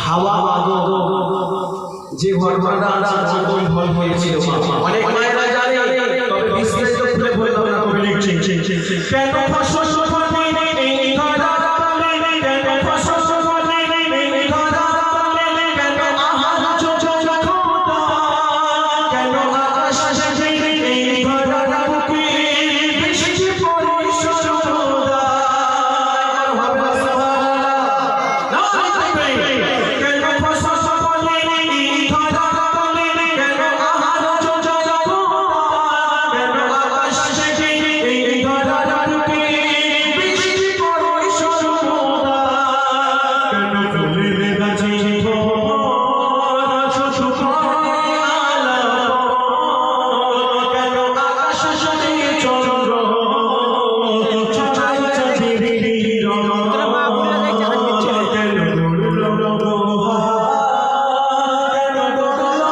হাওয়া যে ঘটনাটা আছে কোন ফল হয়েছিল অনেক মায়েরা জানে তবে বিস্তারিত খুলে বললাম না তবে লিখছি কেন ফসল ফলে এই ধরা তলে কেন ফসল ফলে এই ধরা তলে কেন আহার চোচল খোদা কেন আকাশ আসে এই ধরা বুকে বৃষ্টি পড়ে সরদা হবে সুবহানাল্লাহ কেন ফসল ফলে এই ধরা তলে কেন আহার চোচল খোদা কেন আকাশ আসে এই ধরা বুকে বৃষ্টি পড়ে সরদা কেন ফুলের গাছে কেন আকাশ আসে চন্দ্র ছটাই চাঁদের রং কেন গড়ল প্রভা কেন গড়ল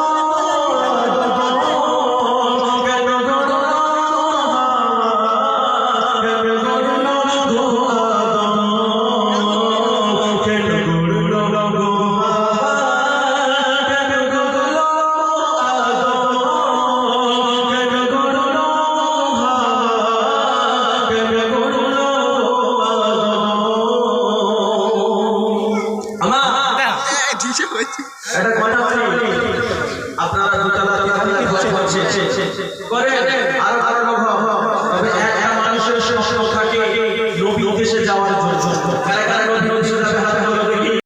কেন গড়ল কেন গড়ল কেন গড়ল আপনারা দুতলা তিনতলা কি করে